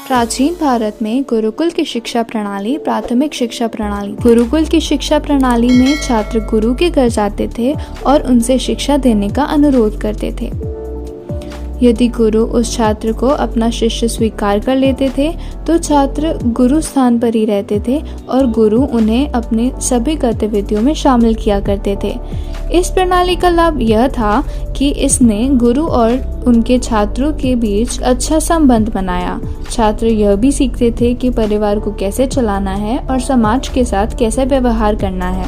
प्राचीन भारत में गुरुकुल की शिक्षा प्रणाली प्राथमिक शिक्षा प्रणाली थी। गुरुकुल की शिक्षा प्रणाली में छात्र गुरु के घर जाते थे और उनसे शिक्षा देने का अनुरोध करते थे। यदि गुरु उस छात्र को अपना शिष्य स्वीकार कर लेते थे तो छात्र गुरु स्थान पर ही रहते थे और गुरु उन्हें अपने सभी गतिविधियों में शामिल किया करते थे। इस प्रणाली का लाभ यह था कि इसने गुरु और उनके छात्रों के बीच अच्छा संबंध बनाया। छात्र यह भी सीखते थे कि परिवार को कैसे चलाना है और समाज के साथ कैसे व्यवहार करना है।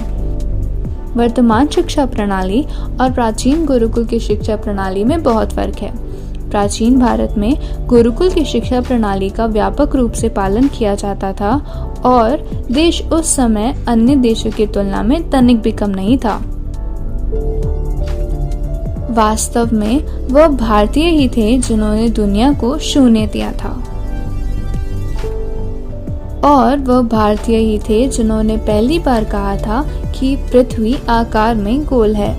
वर्तमान शिक्षा प्रणाली और प्राचीन गुरुकुल की शिक्षा प्रणाली में बहुत फर्क है। प्राचीन भारत में गुरुकुल की शिक्षा प्रणाली का व्यापक रूप से पालन किया जाता था और देश उस समय अन्य देशों की तुलना में तनिक भी कम नहीं था। वास्तव में वह भारतीय ही थे जिन्होंने दुनिया को शून्य दिया था और वह भारतीय ही थे जिन्होंने पहली बार कहा था कि पृथ्वी आकार में गोल है।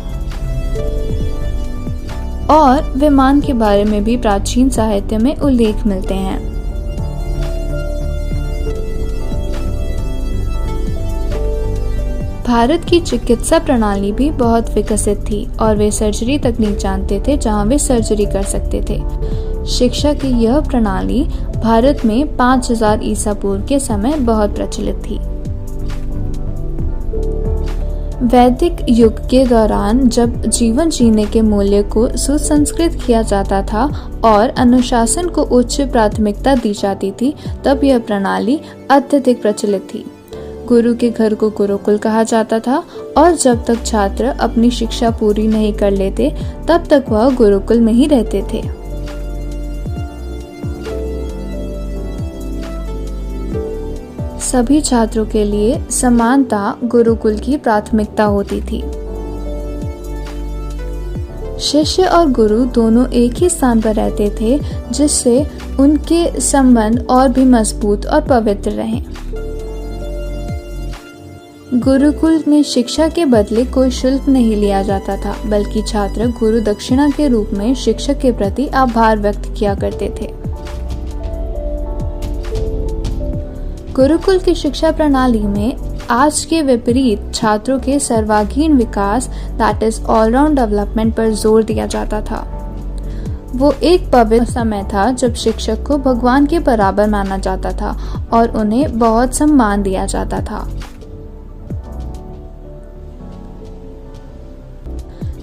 और विमान के बारे में भी प्राचीन साहित्य में उल्लेख मिलते हैं। भारत की चिकित्सा प्रणाली भी बहुत विकसित थी और वे सर्जरी तकनीक जानते थे जहां वे सर्जरी कर सकते थे। शिक्षा की यह प्रणाली भारत में 5000 ईसा पूर्व के समय बहुत प्रचलित थी। वैदिक युग के दौरान जब जीवन जीने के मूल्य को सुसंस्कृत किया जाता था और अनुशासन को उच्च प्राथमिकता दी जाती थी, तब यह प्रणाली अत्यधिक प्रचलित थी। गुरु के घर को गुरुकुल कहा जाता था और जब तक छात्र अपनी शिक्षा पूरी नहीं कर लेते तब तक वह गुरुकुल में ही रहते थे। सभी छात्रों के लिए समानता गुरुकुल की प्राथमिकता होती थी। शिष्य और गुरु दोनों एक ही स्थान पर रहते थे जिससे उनके संबंध और भी मजबूत और पवित्र रहें। गुरुकुल में शिक्षा के बदले कोई शुल्क नहीं लिया जाता था, बल्कि छात्र गुरु दक्षिणा के रूप में शिक्षक के प्रति आभार व्यक्त किया करते थे। गुरुकुल की शिक्षा प्रणाली में आज के विपरीत छात्रों के सर्वांगीण विकास दैट इज ऑलराउंड डेवलपमेंट पर जोर दिया जाता था। वो एक पवित्र समय था जब शिक्षक को भगवान के बराबर माना जाता था और उन्हें बहुत सम्मान दिया जाता था।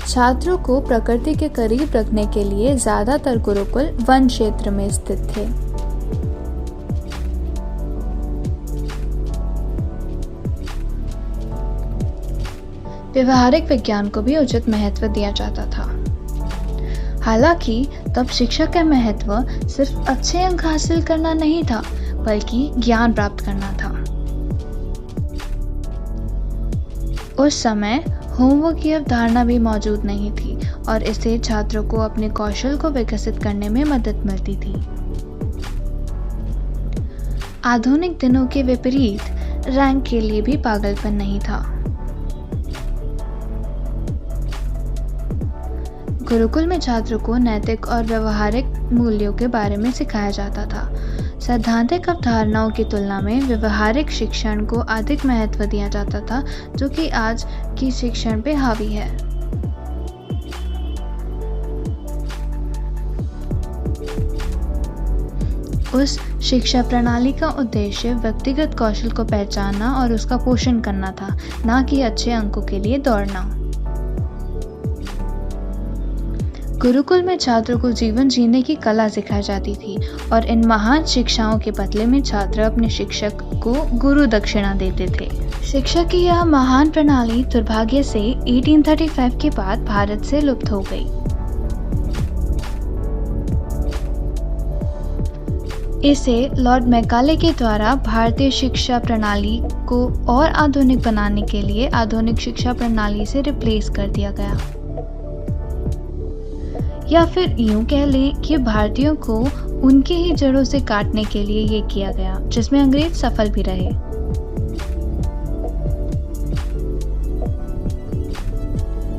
छात्रों को प्रकृति के करीब रखने के लिए ज्यादातर गुरुकुल वन क्षेत्र में स्थित थे। व्यवहारिक विज्ञान को भी उचित महत्व दिया जाता था। हालांकि तब शिक्षा का महत्व सिर्फ अच्छे अंक हासिल करना नहीं था, बल्कि ज्ञान प्राप्त करना था। उस समय होमवर्क की अवधारणा भी मौजूद नहीं थी और इससे छात्रों को अपने कौशल को विकसित करने में मदद मिलती थी। आधुनिक दिनों के विपरीत रैंक के लिए भी पागलपन नहीं था। गुरुकुल में छात्रों को नैतिक और व्यवहारिक मूल्यों के बारे में सिखाया जाता था। सैद्धांतिक अवधारणाओं की तुलना में व्यवहारिक शिक्षण को अधिक महत्व दिया जाता था, जो कि आज की शिक्षण पे हावी है। उस शिक्षा प्रणाली का उद्देश्य व्यक्तिगत कौशल को पहचानना और उसका पोषण करना था, न कि अच्छे अंकों के लिए दौड़ना। गुरुकुल में छात्रों को जीवन जीने की कला सिखाई जाती थी और इन महान शिक्षाओं के बदले में छात्र अपने शिक्षक को गुरु दक्षिणा देते थे। शिक्षा की यह महान प्रणाली दुर्भाग्य से 1835 के बाद भारत से लुप्त हो गई। इसे लॉर्ड मैकाले के द्वारा भारतीय शिक्षा प्रणाली को और आधुनिक बनाने के लिए आधुनिक शिक्षा प्रणाली से रिप्लेस कर दिया गया, या फिर यूं कह लें कि भारतीयों को उनके ही जड़ों से काटने के लिए ये किया गया, जिसमें अंग्रेज सफल भी रहे।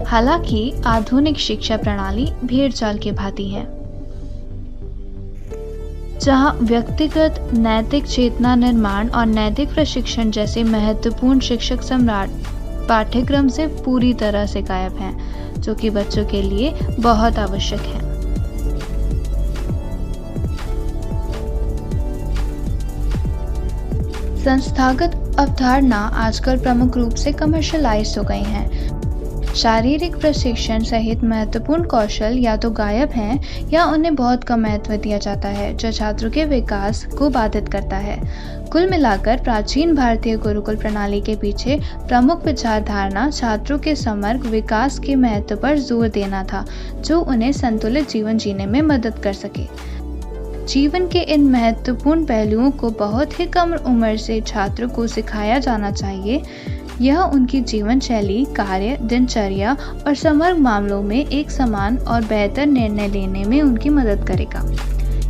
हालांकि आधुनिक शिक्षा प्रणाली भेड़ चाल की भांति है। जहां व्यक्तिगत नैतिक चेतना निर्माण और नैतिक प्रशिक्षण जैसे महत्वपूर्ण शिक्षक सम्राट पाठ्यक्रम से पूरी तरह से गायब हैं, जो कि बच्चों के लिए बहुत आवश्यक है। संस्थागत अवधारणा आजकल प्रमुख रूप से कमर्शियलाइज हो गई हैं। शारीरिक प्रशिक्षण सहित महत्वपूर्ण कौशल या तो गायब हैं या उन्हें बहुत कम महत्व दिया जाता है, जो छात्रों के विकास को बाधित करता है। कुल मिलाकर प्राचीन भारतीय गुरुकुल प्रणाली के पीछे प्रमुख विचारधारणा छात्रों के समग्र विकास के महत्व पर जोर देना था, जो उन्हें संतुलित जीवन जीने में मदद कर सके। जीवन के इन महत्वपूर्ण पहलुओं को बहुत ही कम उम्र से छात्रों को सिखाया जाना चाहिए। यह उनकी जीवन शैली, कार्य, दिनचर्या और समग्र मामलों में एक समान और बेहतर निर्णय लेने में उनकी मदद करेगा।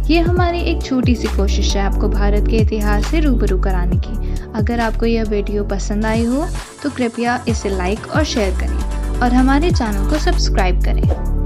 ये हमारी एक छोटी सी कोशिश है आपको भारत के इतिहास से रूबरू कराने की। अगर आपको यह वीडियो पसंद आई हो तो कृपया इसे लाइक और शेयर करें और हमारे चैनल को सब्सक्राइब करें।